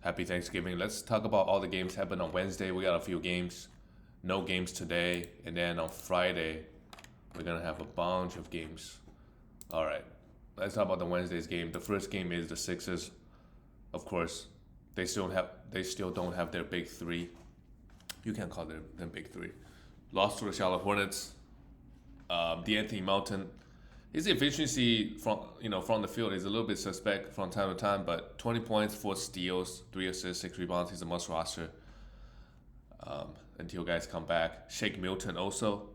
Happy Thanksgiving. Let's talk about all the games happened on Wednesday. We got a few games. No games today. And then on Friday, we're going to have a bunch of games. All right. Let's talk about the Wednesday's game. The first game is the Sixers. Of course, they still don't have their big three. You can't call them big three. Lost to the Charlotte Hornets. D'Anthony Melton. His efficiency from the field is a little bit suspect from time to time, but 20 points, 4 steals, 3 assists, 6 rebounds. He's a must roster until guys come back. Shake Milton also.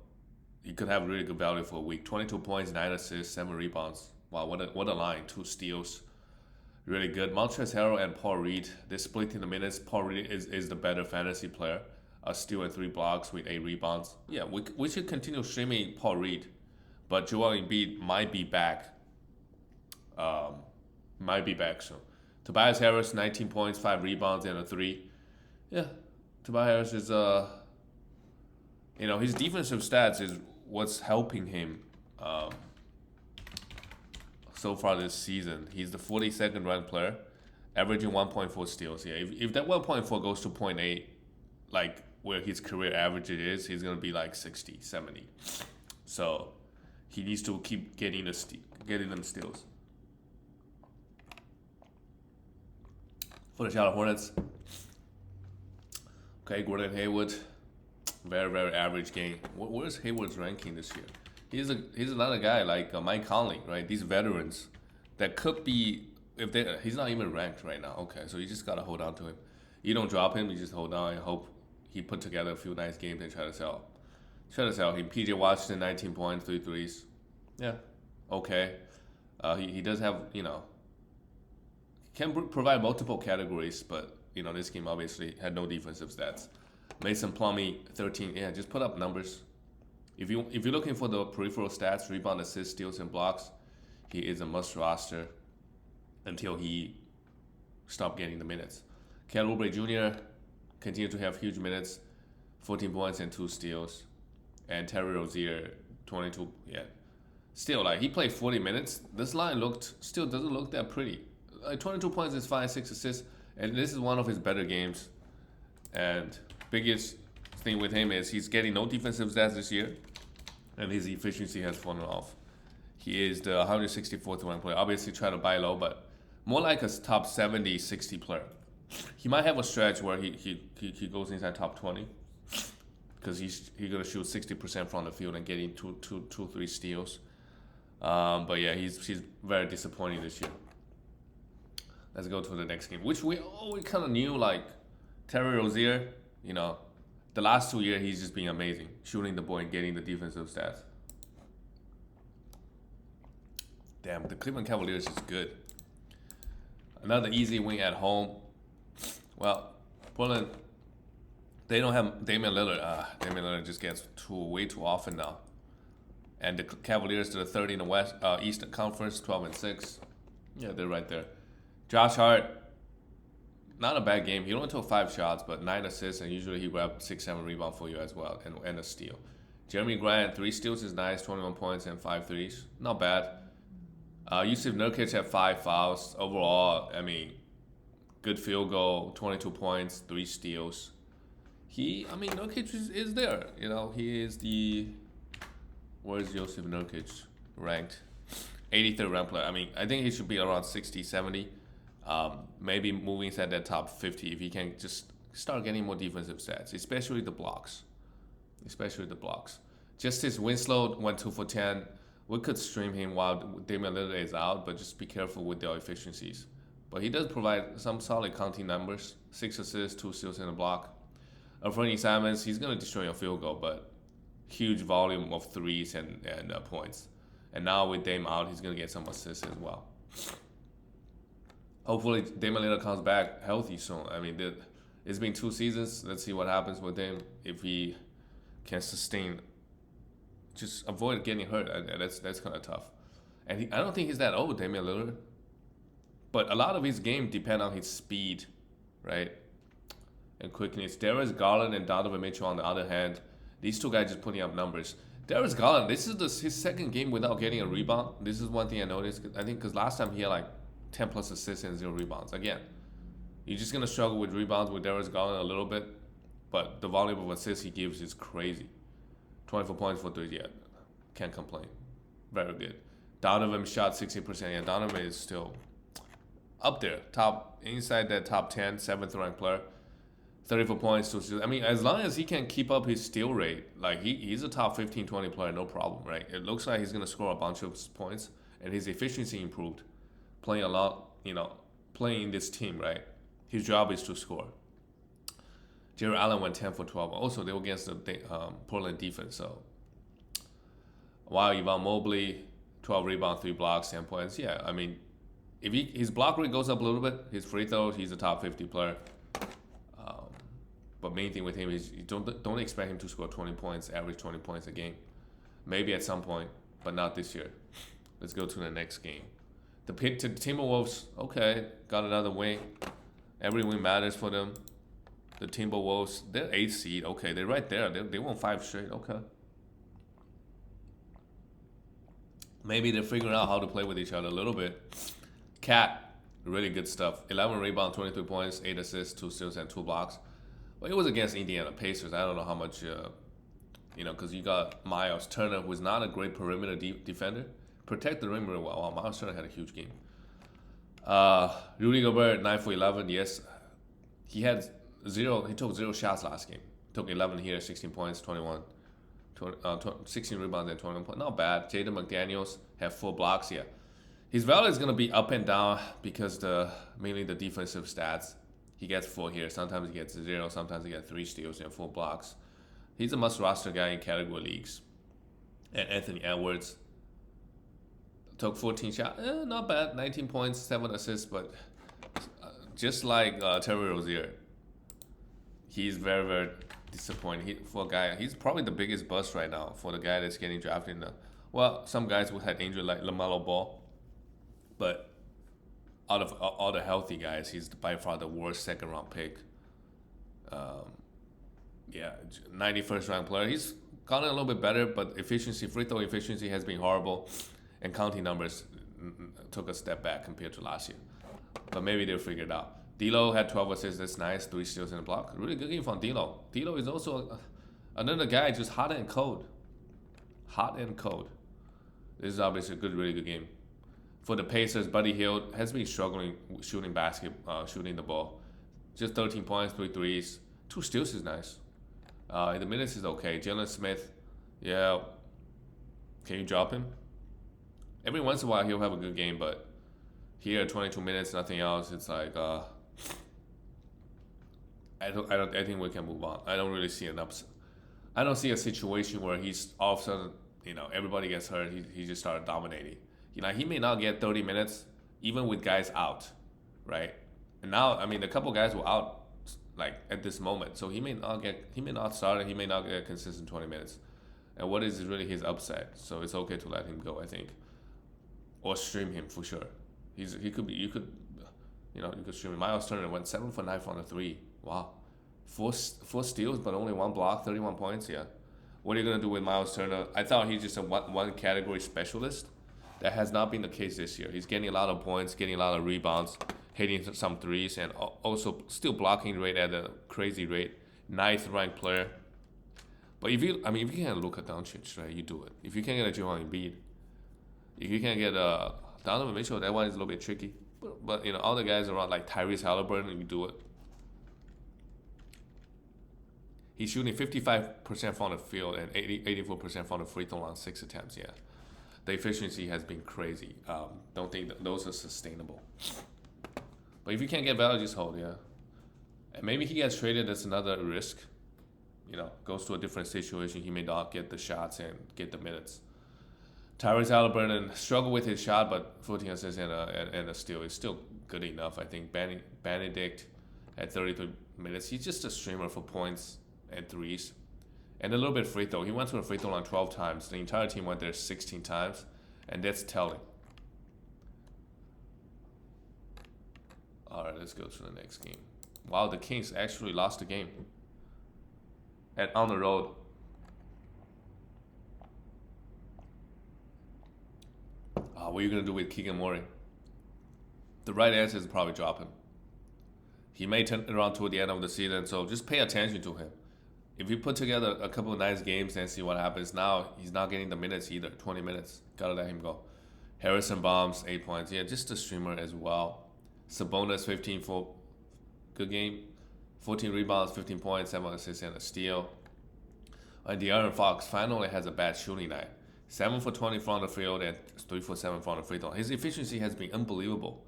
He could have really good value for a week. 22 points, 9 assists, 7 rebounds. Wow, what a line. 2 steals. Really good. Montrezl Harrell and Paul Reed, they're splitting the minutes. Paul Reed is the better fantasy player. A steal and 3 blocks with 8 rebounds. Yeah, we should continue streaming Paul Reed. But Joel Embiid might be back. Soon. Tobias Harris, 19 points, 5 rebounds, and a 3. Yeah, Tobias Harris is his defensive stats is what's helping him so far this season. He's the 42nd ranked player, averaging 1.4 steals. Yeah, if that 1.4 goes to 0.8, like where his career average is, he's gonna be like 60, 70. So he needs to keep getting them steals. For the Charlotte Hornets, okay, Gordon Hayward, very, very average game. Where's Hayward's ranking this year? He's another guy like Mike Conley, right? These veterans that could be, he's not even ranked right now. Okay, so you just gotta hold on to him. You don't drop him, you just hold on and hope he put together a few nice games and try to sell him. PJ Washington, 19 points, 3 threes. Yeah, okay. He does have, can provide multiple categories, but, this game obviously had no defensive stats. Mason Plumlee, 13. Yeah, just put up numbers. If you're looking for the peripheral stats, rebound, assists, steals, and blocks, he is a must roster until he stops getting the minutes. Cal Oubre Jr. continue to have huge minutes, 14 points and 2 steals. And Terry Rozier, 22. Yeah. Still, he played 40 minutes. This line still doesn't look that pretty. 22 points is fine, 6 assists. And this is one of his better games. And biggest thing with him is he's getting no defensive stats this year. And his efficiency has fallen off. He is the 164th ranked player. Obviously, try to buy low, but more like a top 70, 60 player. He might have a stretch where he goes inside top 20. Because he's going to shoot 60% from the field and getting 3 steals. But yeah, he's very disappointing this year. Let's go to the next game, which we kind of knew, like Terry Rozier, the last 2 years he's just been amazing, shooting the ball and getting the defensive stats. Damn, the Cleveland Cavaliers is good. Another easy win at home. Well, Portland, they don't have Damian Lillard. Damian Lillard just gets way too often now. And the Cavaliers to the third in the Eastern Conference, 12-6. Yeah, they're right there. Josh Hart, not a bad game. He only took 5 shots, but 9 assists, and usually he grabbed 6-7 rebounds for you as well, and a steal. Jeremy Grant, 3 steals is nice, 21 points and 5 threes. Not bad. Yusuf Nurkic had 5 fouls. Overall, good field goal, 22 points, 3 steals. Nurkic is there. He is where's Yusuf Nurkic ranked? 83rd ranked player. I think he should be around 60, 70. Maybe moving inside that top 50 if he can just start getting more defensive stats, especially the blocks. Justice Winslow went 2 for 10. We could stream him while Damian Lillard is out, but just be careful with their efficiencies. But he does provide some solid counting numbers. 6 assists, 2 steals, and a block. Anthony Simons, he's going to destroy your field goal, but huge volume of threes and points. And now with Dame out, he's going to get some assists as well. Hopefully, Damian Lillard comes back healthy soon. It's been 2 seasons. Let's see what happens with him. If he can sustain, just avoid getting hurt. That's kind of tough. And I don't think he's that old, Damian Lillard. But a lot of his game depend on his speed, right? And quickness. Darius Garland and Donovan Mitchell, on the other hand, these 2 guys just putting up numbers. Darius Garland, this is his second game without getting a rebound. This is one thing I noticed. I think because last time he had 10 plus assists and 0 rebounds. Again, You're just gonna struggle with rebounds with Darius Garland a little bit, but the volume of assists he gives is crazy. 24 points for 3, yeah, can't complain. Very good. Donovan shot 60%. Yeah, Donovan is still up there, top inside that top 10, seventh ranked player. 34 points to, I mean, as long as he can keep up his steal rate, like he's a top 15, 20 player, no problem, right? It looks like he's gonna score a bunch of points, and his efficiency improved, playing a lot, playing in this team, right? His job is to score. Jared Allen went 10 for 12. Also, they were against the Portland defense, so while Yvonne Mobley, 12 rebounds, 3 blocks, 10 points. Yeah, I mean, if his block rate goes up a little bit, his free throws, he's a top 50 player. But main thing with him is you don't expect him to score 20 points, average 20 points a game. Maybe at some point, but not this year. Let's go to the next game. The Timberwolves, okay, got another win. Every win matters for them. The Timberwolves, they're 8th seed. Okay, they're right there. They won 5 straight. Okay. Maybe they're figuring out how to play with each other a little bit. Cat, really good stuff. 11 rebounds, 23 points, 8 assists, 2 steals, and 2 blocks. Well, it was against Indiana Pacers. I don't know how much, because you got Myles Turner, who's not a great perimeter defender. Protect the rim really well. Wow, Myles Turner had a huge game. Rudy Gobert, 9 for 11. Yes, he took 0 shots last game. Took 11 here, 16 points, 16 rebounds and 21 points. Not bad. Jaden McDaniels had 4 blocks here. His value is going to be up and down because mainly the defensive stats. He gets 4 here. Sometimes he gets 0. Sometimes he gets 3 steals and 4 blocks. He's a must-roster guy in category leagues. And Anthony Edwards took 14 shots. Not bad. 19 points, 7 assists. But just like Terry Rozier, he's very, very disappointing. For a guy, he's probably the biggest bust right now for the guy that's getting drafted in the. Well, some guys who had injured like LaMelo Ball, but out of all the healthy guys, he's by far the worst second-round pick. 91st ranked player. He's gotten a little bit better, but free throw efficiency has been horrible, and counting numbers took a step back compared to last year. But maybe they'll figure it out. D'Lo had 12 assists. That's nice. 3 steals and a block. Really good game from D'Lo. D'Lo is also another guy just hot and cold. Hot and cold. This is obviously a really good game. For the Pacers, Buddy Hield has been struggling shooting the ball. Just 13 points, 3 threes. 2 steals is nice. In the minutes is okay. Jalen Smith, yeah. Can you drop him? Every once in a while he'll have a good game, but here 22 minutes, nothing else. It's like I think we can move on. I don't really see I don't see a situation where he's all of a sudden, everybody gets hurt. He just started dominating. He may not get 30 minutes, even with guys out, right? And now, I mean, a couple guys were out, like at this moment, so he may not start, and he may not get consistent 20 minutes. And what is really his upside? So it's okay to let him go, I think, or stream him for sure. You could stream him. Myles Turner went 7 for 9 from the 3. Wow, 4 steals, but only 1 block, 31 points. Yeah, what are you gonna do with Myles Turner? I thought he's just a one category specialist. That has not been the case this year. He's getting a lot of points, getting a lot of rebounds, hitting some threes, and also still blocking rate at a crazy rate. 9th ranked player. But if you can't look at Doncic, right, you do it. If you can't get a Joel Embiid, if you can't get a Donovan Mitchell, that one is a little bit tricky. But all the guys around like Tyrese Halliburton, you do it. He's shooting 55% from the field and 84% from the free throw line, 6 attempts. Yeah. The efficiency has been crazy. Don't think that those are sustainable. But if you can't get value, just hold, yeah. And maybe he gets traded. That's another risk. Goes to a different situation. He may not get the shots and get the minutes. Tyrese Halliburton struggled with his shot, but 14 assists and a steal is still good enough. I think Benedict at 33 minutes. He's just a streamer for points and threes. And a little bit free throw. He went to the free throw line 12 times. The entire team went there 16 times. And that's telling. All right, let's go to the next game. Wow, the Kings actually lost the game. On the road. What are you going to do with Keegan Murray? The right answer is probably drop him. He may turn around toward the end of the season, so just pay attention to him. If you put together a couple of nice games and see what happens, now he's not getting the minutes either. 20 minutes, gotta let him go. Harrison Bombs 8 points, yeah, just a streamer as well. Sabonis 15 for good game, 14 rebounds, 15 points, 7 assists and a steal. And De'Aaron Fox finally has a bad shooting night. 7 for 20 from the field and 3 for 7 from the free throw. His efficiency has been unbelievable.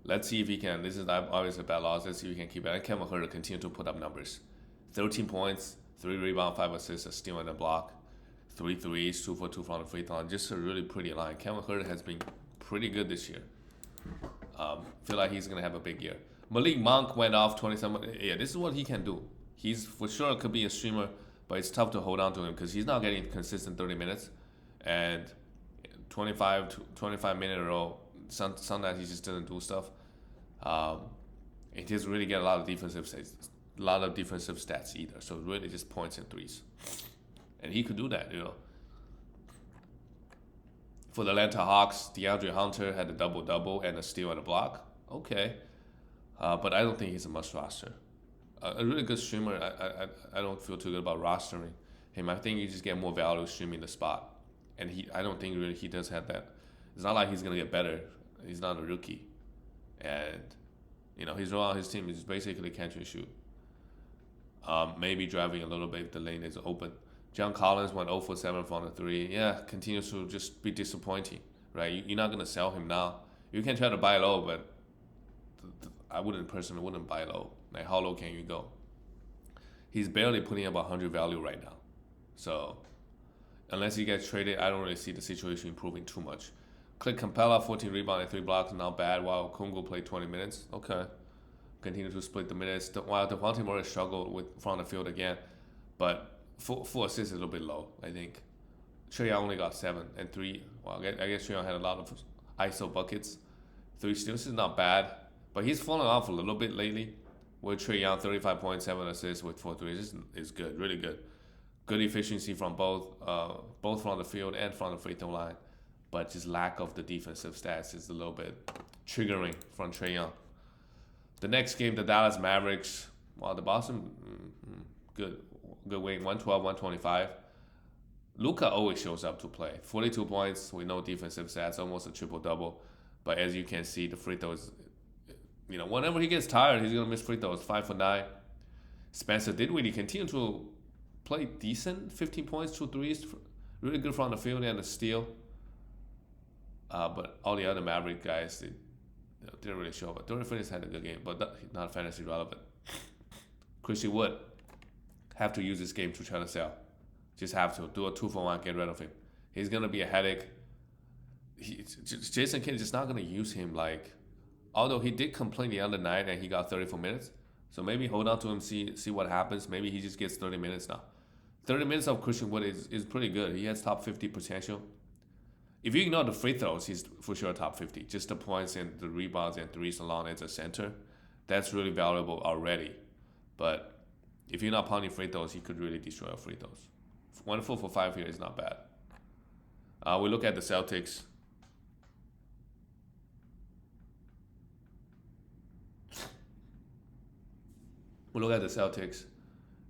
Let's see if he can. This is obviously a bad loss. Let's see if he can keep it. And Kevin Huerter continue to put up numbers. 13 points, 3 rebounds, 5 assists, a steal and a block. 3 threes, 2 for 2 from the free throw. Just a really pretty line. Kevin Huerter has been pretty good this year. Feel like he's going to have a big year. Malik Monk went off 27. Yeah, this is what he can do. He's for sure could be a streamer, but it's tough to hold on to him because he's not getting consistent 30 minutes. And 25 minutes in a row, sometimes he just doesn't do stuff. He doesn't really get a lot of defensive stats either. So really just points and threes. And he could do that, For the Atlanta Hawks, DeAndre Hunter had a double-double and a steal and a block. Okay. But I don't think he's a must roster. A really good streamer, I don't feel too good about rostering him. I think you just get more value streaming the spot. And I don't think really he does have that. It's not like he's going to get better. He's not a rookie. And, his role on his team is basically catch and shoot. Maybe driving a little bit if the lane is open. John Collins went 0 for 7 from the 3. Yeah, continues to just be disappointing, right? You're not going to sell him now. You can try to buy low, but I personally wouldn't buy low. Like, how low can you go? He's barely putting up 100 value right now. So, unless he gets traded, I don't really see the situation improving too much. Clint Capella, 14 rebounds and 3 blocks, not bad, while Kungu played 20 minutes. Okay. Continue to split the minutes. While Devontae Murray struggled from the field again, but 4 assists is a little bit low, I think. Trae Young only got 7 and 3. Well, I guess Trae Young had a lot of ISO buckets. 3 steals is not bad, but he's fallen off a little bit lately. With Trae Young, 35.7 assists with 4 threes is good, really good. Good efficiency from both from the field and from the free throw line, but just lack of the defensive stats is a little bit triggering from Trae Young. The next game, the Dallas Mavericks. Well, the Boston, good win, 112-125. Luka always shows up to play. 42 points with no defensive stats, almost a triple-double. But as you can see, the free throws, whenever he gets tired, he's going to miss free throws. 5 for 9. Spencer Dinwiddie continued to play decent. 15 points, 2 threes. Really good from the field and a steal. But all the other Maverick guys, didn't really show up. Dorian Finney had a good game, but not fantasy relevant. Christian Wood, have to use this game to try to sell. Just have to. Do a 2-for-1, get rid of him. He's going to be a headache. Jason Kidd is just not going to use him although he did complain the other night and he got 34 minutes. So maybe hold on to him, see what happens. Maybe he just gets 30 minutes now. 30 minutes of Christian Wood is pretty good. He has top 50 potential. If you ignore the free throws, he's for sure top 50. Just the points and the rebounds and threes along as a center, that's really valuable already. But if you're not pounding free throws, he could really destroy free throws. 1 4 for 5 here is not bad. We look at the Celtics.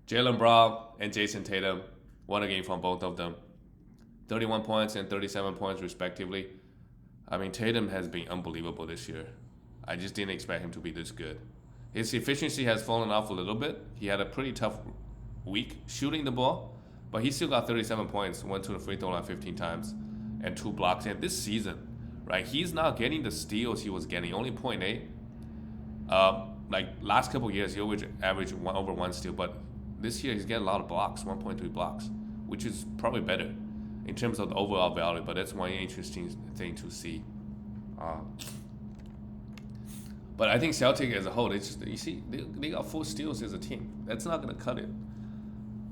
Jaylen Brown and Jason Tatum won a game from both of them. 31 points and 37 points respectively. I mean, Tatum has been unbelievable this year. I just didn't expect him to be this good. His efficiency has fallen off a little bit. He had a pretty tough week shooting the ball, but he still got 37 points, went to the free throw line 15 times, and 2 blocks. And this season, right, he's not getting the steals he was getting, only 0.8. Last couple of years, he always averaged over 1 steal, but this year he's getting a lot of blocks, 1.3 blocks, which is probably better in terms of the overall value, but that's one interesting thing to see. But I think Celtic as a whole, they got 4 steals as a team. That's not going to cut it.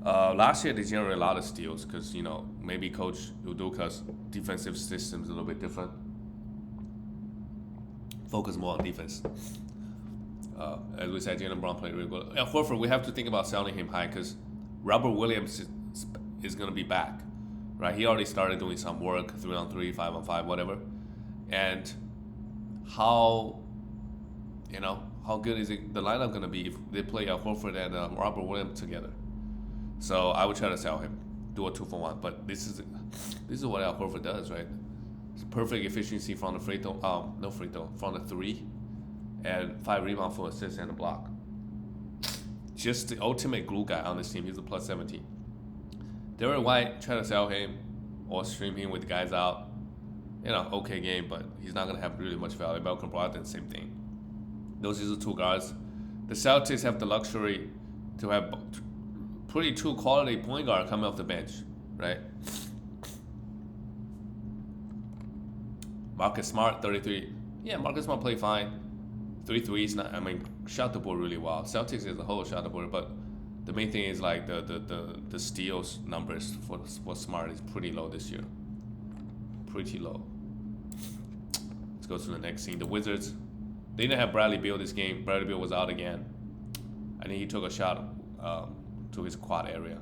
Last year they generated a lot of steals because, maybe Coach Udoka's defensive system is a little bit different. Focus more on defense. As we said, Jaylen Brown played really good. And Horford, we have to think about selling him high because Robert Williams is going to be back. Right, he already started doing some work, 3-on-3, 5-on-5, whatever. And how how good is the lineup gonna be if they play Horford and Robert Williams together? So I would try to sell him, do a 2-for-1. But this is what Al Horford does, right? It's perfect efficiency from the free throw, no free throw, from the 3, and 5 rebounds, 4 assists, and a block. Just the ultimate glue guy on this team. He's a plus 17. Derrick White, try to sell him or stream him with the guys out. Okay game, but he's not gonna have really much value. Malcolm Brogdon, same thing. Those are the 2 guards. The Celtics have the luxury to have pretty 2 quality point guard coming off the bench, right? Marcus Smart, 33. Yeah, Marcus Smart played fine. 3 threes. Shot the ball really well. Celtics as a whole shot the ball, but the main thing is like the steals numbers for Smart is pretty low this year. Pretty low. Let's go to the next scene. The Wizards. They didn't have Bradley Beal this game. Bradley Beal was out again. I think he took a shot to his quad area.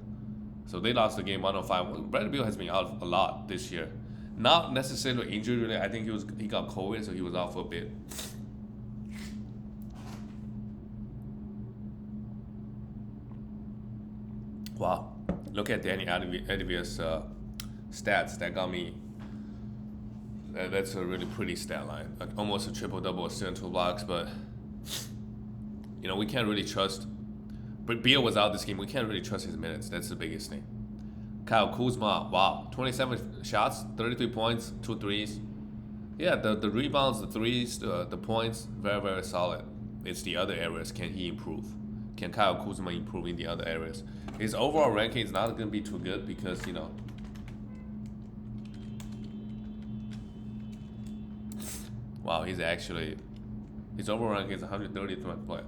So they lost the game 105. Bradley Beal has been out a lot this year. Not necessarily injured related. I think he got COVID, so he was out for a bit. Wow. Look at Danny Advia's stats. That got me. That's a really pretty stat line. Almost a triple-double, assist and 2 blocks, but we can't really trust. But Beal was out this game. We can't really trust his minutes. That's the biggest thing. Kyle Kuzma, wow. 27 shots, 33 points, 2 threes. Yeah, the rebounds, the threes, the points, very, very solid. It's the other areas. Can he improve? Can Kyle Kuzma improve in the other areas? His overall ranking is not going to be too good because, wow, his overall ranking is 130th player.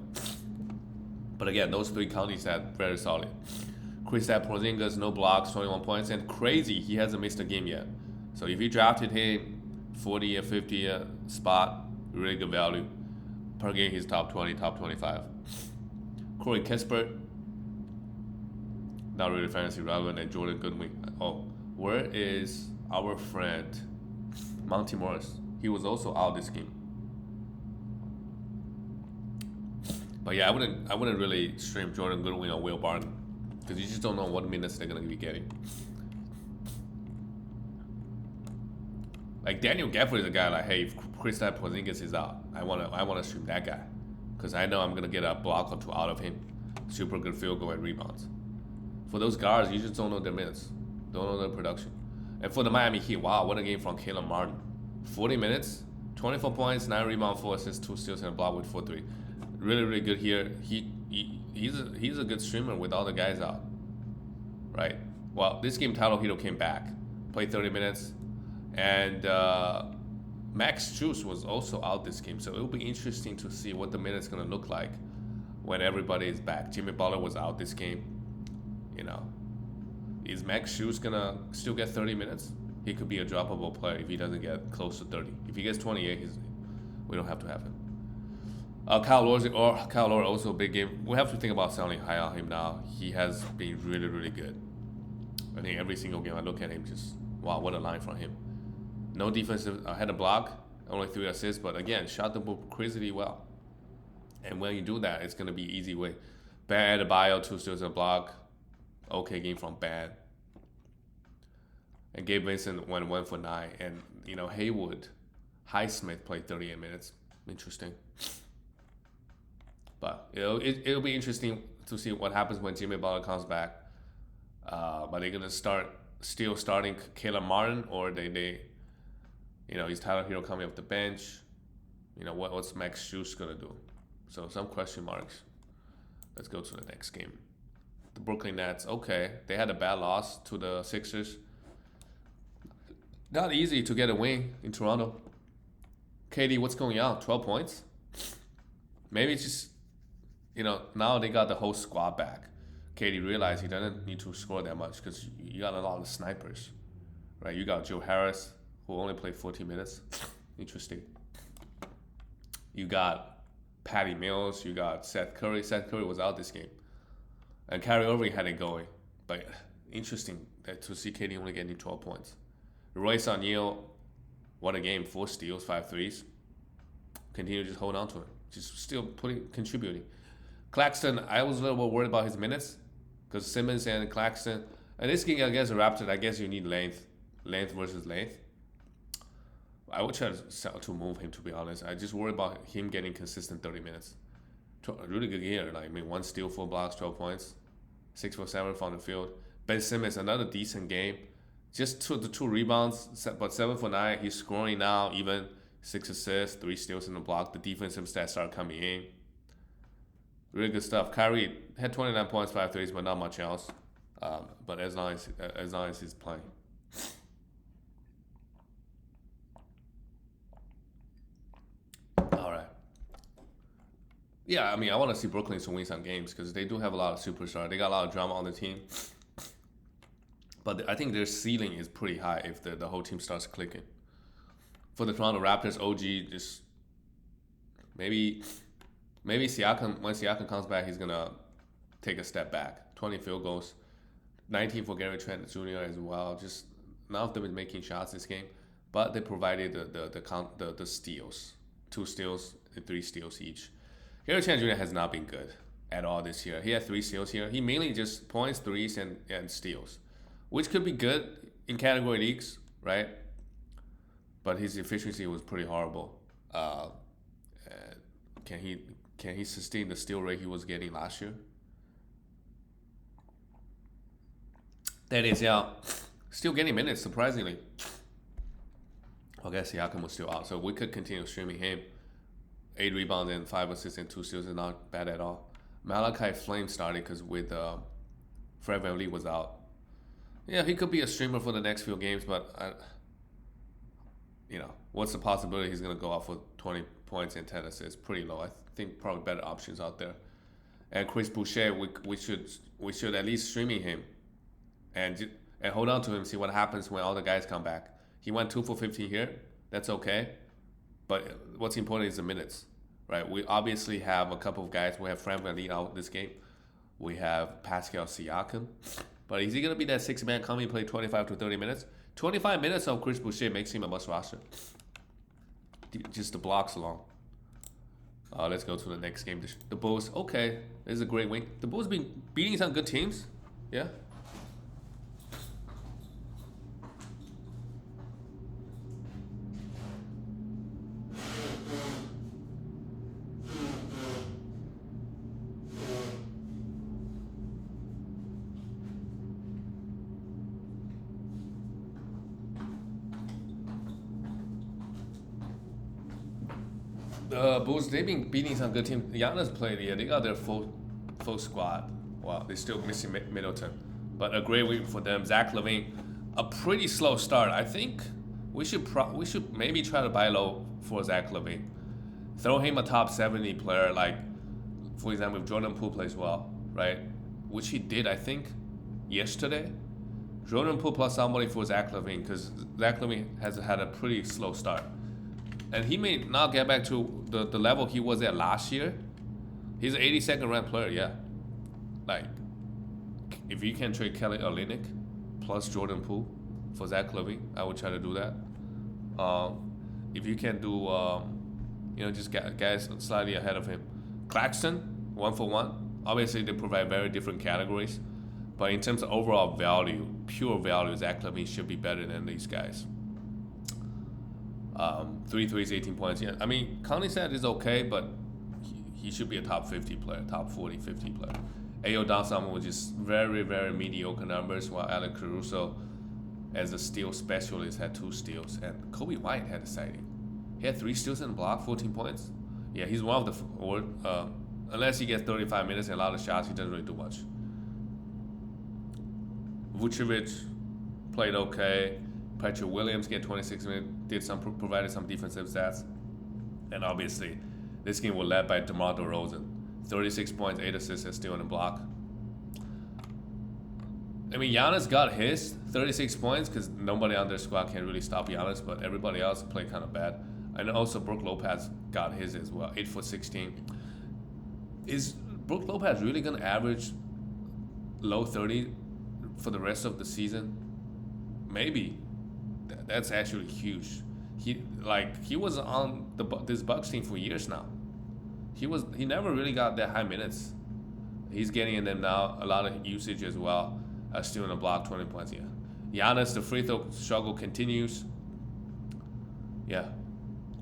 But again, those 3 counties are very solid. Kristaps Porzingis, no blocks, 21 points, and crazy, he hasn't missed a game yet. So if you drafted him 40 or 50 spot, really good value. Per game, he's top 20, top 25. Corey Kispert, not really fantasy relevant, and Jordan Goodwin. Oh, where is our friend Monty Morris? He was also out this game. But yeah, I wouldn't really stream Jordan Goodwin or Will Barton because you just don't know what minutes they're gonna be getting. Like Daniel Gafford is a guy like, hey, if Kristaps Porzingis is out, I wanna stream that guy because I know I'm gonna get a block or 2 out of him. Super good field goal and rebounds. For those guards, you just don't know their minutes, don't know their production. And for the Miami Heat, wow, what a game from Caleb Martin. 40 minutes, 24 points, 9 rebounds, 4 assists, 2 steals, and a block with 4-3. Really, really good here. He's a good streamer with all the guys out, right? Well, this game Tyler Hero came back, played 30 minutes, and Max Strus was also out this game. So it'll be interesting to see what the minutes gonna look like when everybody is back. Jimmy Butler was out this game. Is Max Strus gonna still get 30 minutes? He could be a droppable player if he doesn't get close to 30. If he gets 28, we don't have to have him. Kyle Lowry also a big game. We have to think about selling high on him now. He has been really, really good. I think every single game I look at him, just wow, what a line from him. No defensive, had a block, only 3 assists, but again, shot the ball crazily well. And when you do that, it's gonna be easy way. Bad Adebayo, 2 steals and a block. Okay game from Bad. And Gabe Vincent went 1 for 9. And Haywood, Highsmith played 38 minutes. Interesting. But it'll be interesting to see what happens when Jimmy Butler comes back. Are they gonna starting Caleb Martin, or is Tyler Hero coming off the bench? What's Max Strus gonna do? So some question marks. Let's go to the next game. The Brooklyn Nets. Okay, they had a bad loss to the Sixers. Not easy to get a win in Toronto. KD, what's going on? 12 points? Maybe it's just, now they got the whole squad back. KD realized he doesn't need to score that much because you got a lot of snipers, right? You got Joe Harris, who only played 14 minutes. Interesting. You got Patty Mills. You got Seth Curry. Seth Curry was out this game. And Kyrie Irving had it going. But interesting to see KD only getting 12 points. Royce O'Neal, what a game. 4 steals, 5 threes. Continue to just hold on to him. just still contributing. Claxton, I was a little bit worried about his minutes because Simmons and Claxton. And this game against the Raptors, I guess you need length versus length. I would try to move him, to be honest. I just worry about him getting consistent 30 minutes. A really good year. Like, I mean, 1 steal, 4 blocks, 12 points, 6 for 7 from the field. Ben Simmons, another decent game. Just the 2 rebounds, but 7 for 9. He's scoring now, even 6 assists, 3 steals in the block. The defensive stats start coming in. Really good stuff. Kyrie had 29 points, 5 threes, but not much else. But as long as he's playing. All right. Yeah, I mean, I want to see Brooklyn to win some games because they do have a lot of superstars. They got a lot of drama on the team. But I think their ceiling is pretty high if the whole team starts clicking. For the Toronto Raptors, OG just maybe Siakam, when Siakam comes back, he's gonna take a step back. 20 field goals, 19 for Gary Trent Jr. as well. Just none of them is making shots this game, but they provided the steals, 2 steals and 3 steals each. Gary Trent Jr. has not been good at all this year. He had 3 steals here. He mainly just points, threes, and steals, which could be good in category leagues, right? But his efficiency was pretty horrible. Can he sustain the steal rate he was getting last year? That is, yeah. Still getting minutes, surprisingly. I guess Siakam was still out, so we could continue streaming him. 8 rebounds and 5 assists and 2 steals is not bad at all. Malachi Flame started because with Fred VanVleet was out. Yeah, he could be a streamer for the next few games, but what's the possibility he's gonna go out for 20 points and 10 assists? Pretty low. I think probably better options out there. And Chris Boucher, we should at least streaming him, and hold on to him. See what happens when all the guys come back. He went 2 for 15 here. That's okay, but what's important is the minutes, right? We obviously have a couple of guys. We have Fred VanVleet out this game. We have Pascal Siakam. But is he going to be that 6-man coming play 25 to 30 minutes? 25 minutes of Chris Boucher makes him a must roster. Just the blocks alone. Let's go to the next game. The Bulls, okay, this is a great win. The Bulls been beating some good teams. Yeah. The Bulls, they've been beating some good teams. Giannis played, yeah, they got their full squad. Wow, they're still missing Middleton. But a great week for them. Zach LaVine, a pretty slow start. I think we should maybe try to buy low for Zach LaVine. Throw him a top 70 player, like, for example, if Jordan Poole plays well, right? Which he did, I think, yesterday. Jordan Poole plus somebody for Zach LaVine, because Zach LaVine has had a pretty slow start. And he may not get back to the level he was at last year. He's an 82nd ranked player, yeah. Like, if you can trade Kelly Olynyk plus Jordan Poole for Zach LaVine, I would try to do that. If you can do, just guys slightly ahead of him. Claxton, 1 for 1. Obviously, they provide very different categories. But in terms of overall value, pure value, Zach LaVine should be better than these guys. 3 threes, 18 points. Yeah, I mean, counting stat is okay, but he should be a top 50 player, top 40, 50 player. Ayo Downson was just very, very mediocre numbers, while Alec Caruso, as a steal specialist, had 2 steals. And Kobe White had a sighting. He had 3 steals in the block, 14 points. Yeah, he's one of the unless he gets 35 minutes and a lot of shots, he doesn't really do much. Vucevic played okay. Patrick Williams get 26 minutes, provided some defensive stats. And obviously, this game was led by DeMar DeRozan. 36 points, 8 assists, and steal in the block. I mean, Giannis got his 36 points because nobody on their squad can really stop Giannis, but everybody else played kind of bad. And also, Brook Lopez got his as well, 8 for 16. Is Brook Lopez really going to average low 30 for the rest of the season? Maybe. That's actually huge. He was on this Bucks team for years now. he never really got that high minutes. He's getting in them now, a lot of usage as well. Still in the block, 20 points. Yeah, Giannis, the free throw struggle continues. Yeah,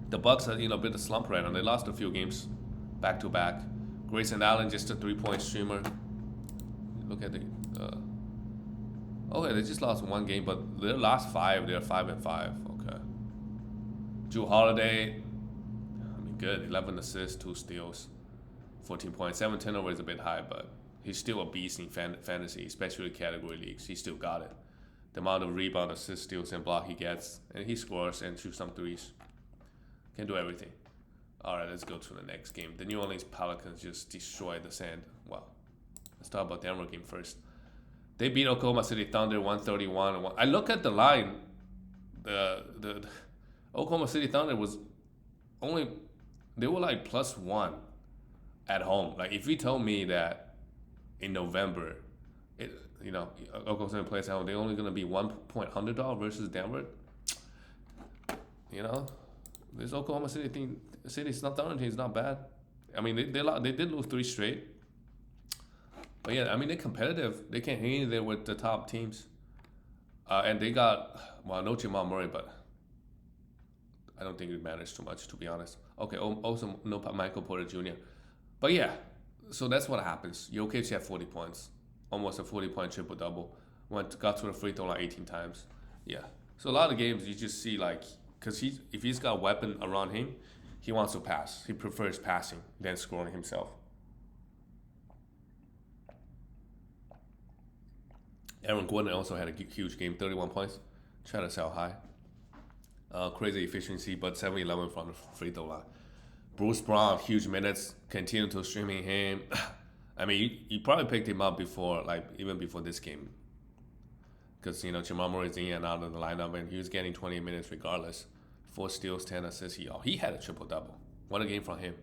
the Bucks are a bit of slump right now. They lost a few games back to back. Grayson Allen just a 3-point streamer. Look at the. Okay, they just lost one game, but their last five, they're 5-5. Okay. Drew Holiday, good. 11 assists, 2 steals, 14 points. 7 turnovers is a bit high, but he's still a beast in fantasy, especially category leagues. He still got it. The amount of rebound, assists, steals, and block he gets, and he scores and shoots some threes. Can do everything. All right, let's go to the next game. The New Orleans Pelicans just destroyed the Sand. Well, let's talk about Denver game first. They beat Oklahoma City Thunder 131. I look at the line. The Oklahoma City Thunder was only, they were like +1 at home. Like if you told me that in November, Oklahoma City plays at home, they're only gonna be 1-point underdog versus Denver. This Oklahoma City's not Thunder team is not bad. I mean they did lose 3 straight. But yeah, they're competitive. They can hang in there with the top teams. And they got, no Jamal Murray, but I don't think it matters too much, to be honest. Okay, also no Michael Porter Jr. But yeah, so that's what happens. Jokic had 40 points. Almost a 40-point triple-double. Got to the free throw line 18 times. Yeah. So a lot of games you just see because if he's got a weapon around him, he wants to pass. He prefers passing than scoring himself. Aaron Gordon also had a huge game, 31 points. Try to sell high. Crazy efficiency, but 7-11 from the free throw line. Bruce Brown, huge minutes, continue to streaming him. You probably picked him up before, even before this game. Because, Jamal Murray is in and out of the lineup, and he was getting 20 minutes regardless. 4 steals, 10 assists. He had a triple-double. What a game from him.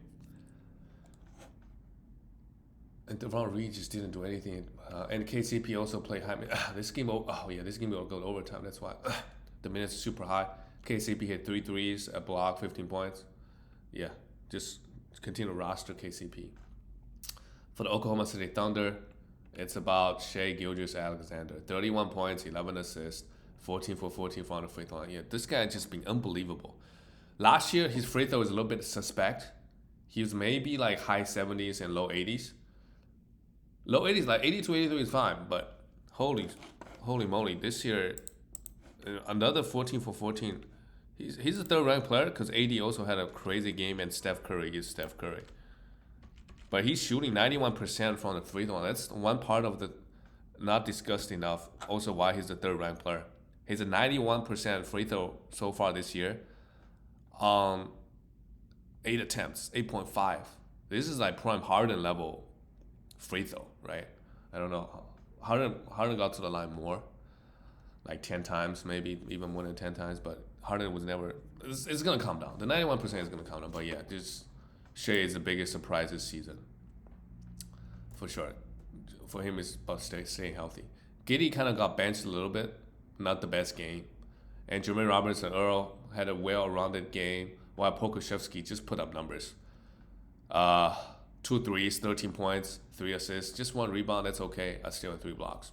And Devon Reed just didn't do anything. And KCP also played high. This game will go to overtime. That's why the minutes are super high. KCP hit 3 threes, a block, 15 points. Yeah, just continue to roster KCP. For the Oklahoma City Thunder, it's about Shai Gilgeous-Alexander. 31 points, 11 assists, 14 for 14 from the free throw line. Yeah, this guy has just been unbelievable. Last year, his free throw was a little bit suspect. He was maybe high 70s and low 80s. Low 80s, 82, 83 is fine, but holy moly, this year, another 14 for 14. He's a third-ranked player because AD also had a crazy game, and Steph Curry is Steph Curry. But he's shooting 91% from the free throw. That's one part of the not discussed enough. Also, why he's the third-ranked player. He's a 91% free throw so far this year. 8 attempts, 8.5. This is prime Harden level free throw, right? I don't know. Harden got to the line more, 10 times, maybe even more than 10 times. But Harden was never. It's gonna come down. The 91% is gonna come down. But yeah, this Shai is the biggest surprise this season, for sure. For him, it's about staying healthy. Giddey kind of got benched a little bit, not the best game. And Jermaine Robinson-Earl had a well-rounded game, while Pokusevski just put up numbers. 2 threes, 13 points, 3 assists, just 1 rebound. That's okay. I still have 3 blocks.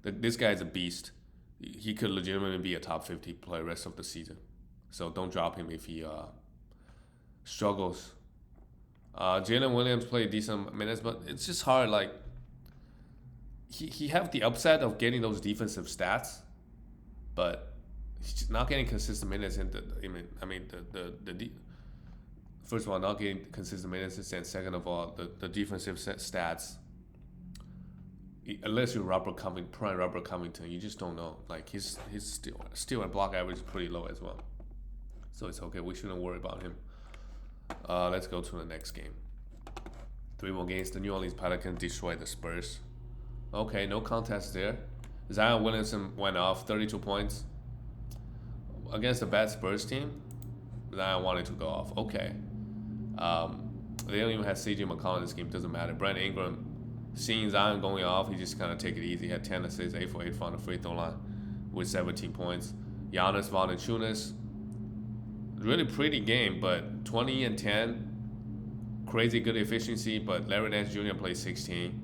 This guy is a beast. He could legitimately be a top 50 player rest of the season. So don't drop him if he struggles. Jalen Williams played decent minutes, but it's just hard. He have the upside of getting those defensive stats, but he's just not getting consistent minutes. First of all, not getting consistent minutes, and second of all, the defensive stats. Unless you're prime Robert Covington, you just don't know. His still and block average is pretty low as well, so it's okay. We shouldn't worry about him. Let's go to the next game. 3 more games. The New Orleans Pelicans destroyed the Spurs. Okay, no contest there. Zion Williamson went off, 32 points against a bad Spurs team. Zion wanted to go off. Okay. They don't even have CJ McCollum in this game. Doesn't matter. Brandon Ingram, seeing Zion going off, he just kind of take it easy. He had 10 assists, 8 for 8 from the free throw line with 17 points. Giannis Valanciunas, really pretty game, but 20 and 10, crazy good efficiency, but Larry Nance Jr. played 16.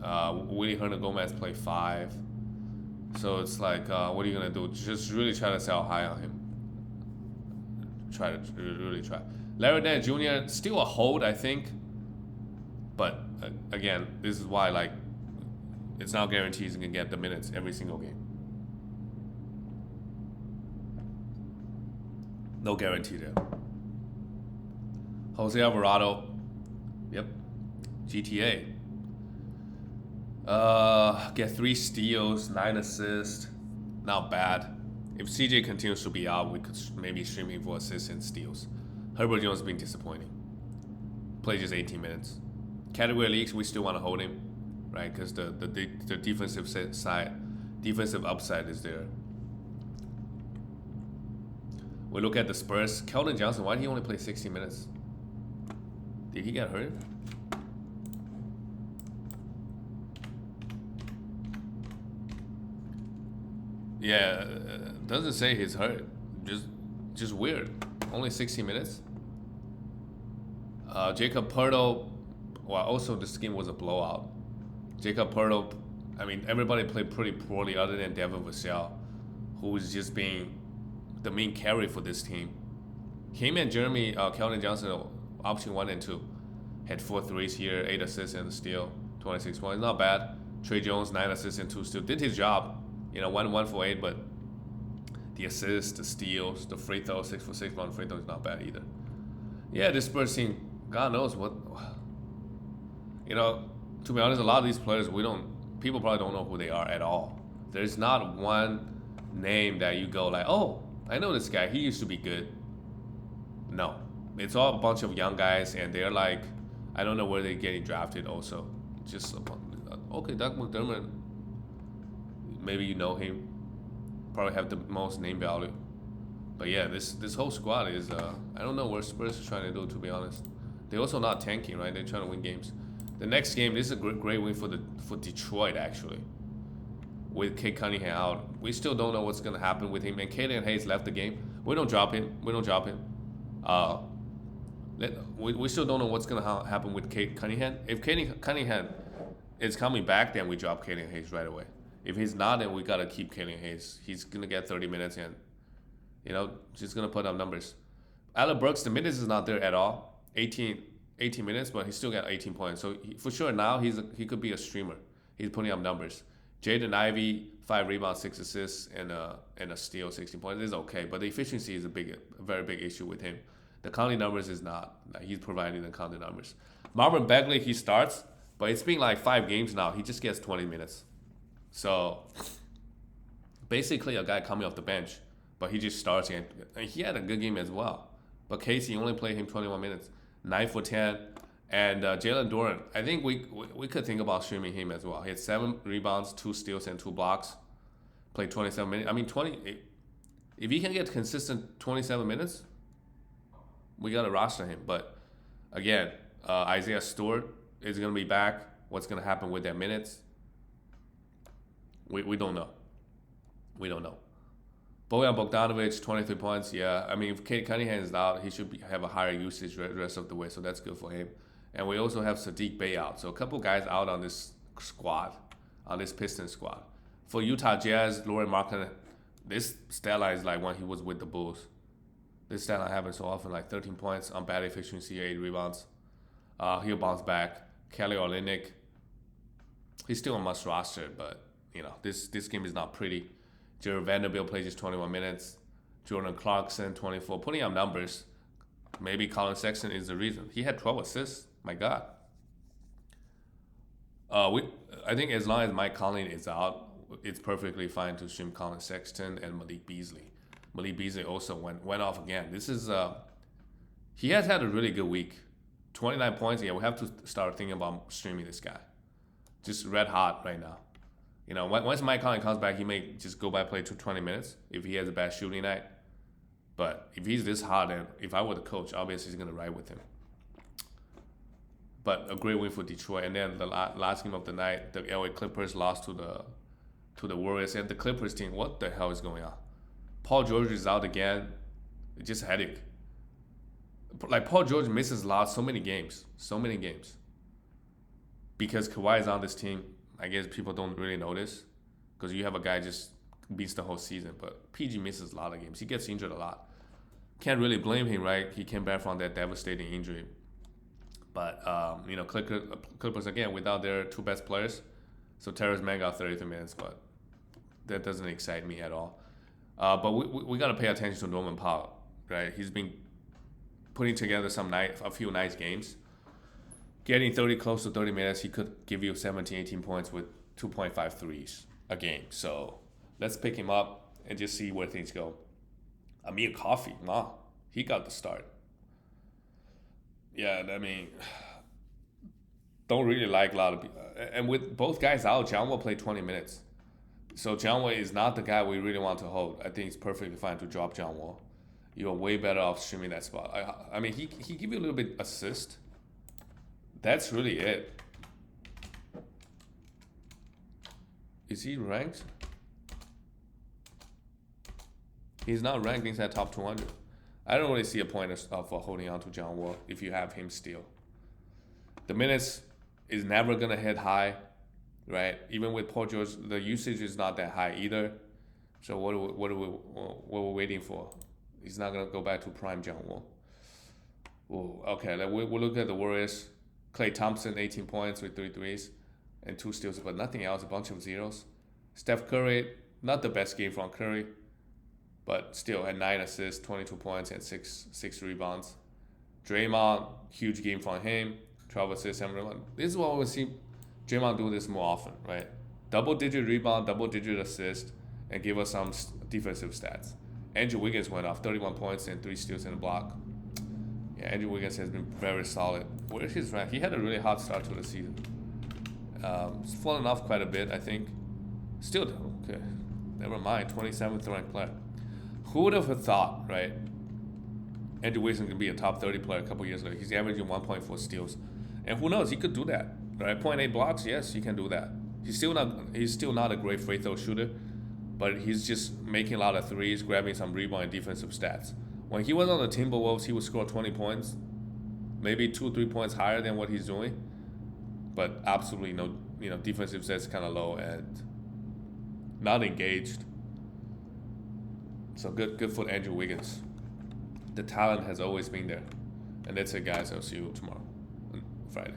Willie Hernangomez played 5. So it's like, what are you gonna do? Just really try to sell high on him. Really try. Larry Nance Jr. still a hold, I think. But again, this is why like it's not guaranteed he's gonna get the minutes every single game. No guarantee there. Jose Alvarado, yep, GTA. Get 3 steals, 9 assists, not bad. If CJ continues to be out, we could maybe stream him for assists and steals. Herbert Jones has been disappointing. Played just 18 minutes. Category leagues, we still want to hold him, right? Because the defensive defensive upside is there. We look at the Spurs. Keldon Johnson, why did he only play 60 minutes? Did he get hurt? Yeah, doesn't say he's hurt. Just weird. Only 60 minutes. Jacob Poeltl. Well, also this game was a blowout. Jacob Poeltl. I mean, everybody played pretty poorly other than Devin Vassell, who is just being the main carry for this team. Him and Jeremy Keldon Johnson, option 1 and 2, had 4 threes here, 8 assists and a steal, 26 points. Not bad. Trey Jones, 9 assists and 2 steals. Did his job. 1 for 8, but the assists, the steals, the free throw, 6 for 6 on free throw is not bad either. Yeah, this Spurs team, God knows what. To be honest, a lot of these players people probably don't know who they are at all. There's not one name that you go like, oh, I know this guy. He used to be good. No, it's all a bunch of young guys, and they're like, I don't know where they're getting drafted. Also, just okay, Doug McDermott. Maybe you know him. Probably have the most name value. But yeah, this whole squad is I don't know what Spurs are trying to do, to be honest. They're also not tanking, right? They're trying to win games. The next game, this is a great win for Detroit actually. With Cade Cunningham out, we still don't know what's gonna happen with him. And Killian Hayes left the game. We don't drop him. We still don't know what's gonna happen with Cade Cunningham. If Cade Cunningham is coming back, then we drop Killian Hayes right away. If he's not, then we gotta keep Killian Hayes. He's gonna get 30 minutes and just gonna put up numbers. Alec Burks, the minutes is not there at all. 18 minutes, but he still got 18 points. So for sure now he could be a streamer. He's putting up numbers. Jaden Ivey, 5 rebounds, 6 assists, and a steal, 16 points. It's okay, but the efficiency is a very big issue with him. The counting numbers is not. He's providing the counting numbers. Marvin Bagley, he starts, but it's been like 5 games now. He just gets 20 minutes. So basically a guy coming off the bench, but he just starts and he had a good game as well. But Casey only played him 21 minutes, 9 for 10. And Jalen Duren, I think we could think about streaming him as well. He had 7 rebounds, 2 steals, and 2 blocks. Played 27 minutes. I mean, if he can get consistent 27 minutes, we got to roster him. But again, Isaiah Stewart is going to be back. What's going to happen with their minutes? We don't know. We don't know. Bojan Bogdanovic, 23 points. Yeah, I mean, if Cade Cunningham is out, he should have a higher usage the rest of the way, so that's good for him. And we also have Sadiq Bey out. So a couple guys out on this squad, on this Pistons squad. For Utah Jazz, Lauri Markkanen, this stat line is like when he was with the Bulls. This stat line happens so often, like 13 points on bad efficiency, 8 rebounds. He'll bounce back. Kelly Olynyk, he's still on must roster, but this game is not pretty. Jared Vanderbilt plays just 21 minutes. Jordan Clarkson, 24, putting up numbers. Maybe Colin Sexton is the reason. He had 12 assists. My God. I think as long as Mike Conley is out, it's perfectly fine to stream Colin Sexton and Malik Beasley. Malik Beasley also went off again. This is he has had a really good week. 29 points. Yeah, we have to start thinking about streaming this guy. Just red hot right now. Once Mike Conley comes back, he may just go by play to 20 minutes if he has a bad shooting night. But if he's this hot, and if I were the coach, obviously he's going to ride with him. But a great win for Detroit. And then the last game of the night, the LA Clippers lost to the Warriors. And the Clippers team, what the hell is going on? Paul George is out again. It's just a headache. Like Paul George misses a lot, so many games. Because Kawhi is on this team, I guess people don't really notice because you have a guy just beats the whole season. But PG misses a lot of games. He gets injured a lot. Can't really blame him, right? He came back from that devastating injury. But Clippers again without their two best players. So Terrence Mann got 33 minutes, but that doesn't excite me at all. But we got to pay attention to Norman Powell, right? He's been putting together a few nice games. Getting close to 30 minutes, he could give you 17, 18 points with 2.5 threes a game. So let's pick him up and just see where things go. Amir Coffey, wow, he got the start. Yeah, I mean, don't really like a lot of people. And with both guys out, John will play 20 minutes. So John Wall is not the guy we really want to hold. I think it's perfectly fine to drop John Wall. You're way better off streaming that spot. I mean, he give you a little bit assist. That's really it. Is he ranked? He's not ranked inside top 200. I don't really see a point of holding on to John Wall if you have him still. The minutes is never going to hit high, right? Even with Paul George, the usage is not that high either. So what are we waiting for? He's not going to go back to prime John Wall. Ooh, okay, we'll look at the Warriors. Klay Thompson, 18 points with 3 threes and 2 steals, but nothing else, a bunch of zeros. Steph Curry, not the best game from Curry, but still had 9 assists, 22 points, and 6 rebounds. Draymond, huge game from him, 12 assists, 7 rebounds. This is what we see Draymond do this more often, right? Double-digit rebound, double-digit assist, and give us some defensive stats. Andrew Wiggins went off, 31 points and 3 steals and a block. Yeah, Andrew Wiggins has been very solid. Where is his rank? He had a really hot start to the season. He's fallen off quite a bit, I think. Still, okay. Never mind, 27th ranked player. Who would have thought, right? Andrew Wiggins can be a top 30 player a couple years ago. He's averaging 1.4 steals. And who knows, he could do that. Right? 0.8 blocks, yes, he can do that. He's still not a great free throw shooter, but he's just making a lot of threes, grabbing some rebound and defensive stats. When he was on the Timberwolves, he would score 20 points, maybe 2-3 points higher than what he's doing, but absolutely no, defensive stats kind of low and not engaged. So good for Andrew Wiggins. The talent has always been there. And that's it, guys. I'll see you tomorrow, Friday.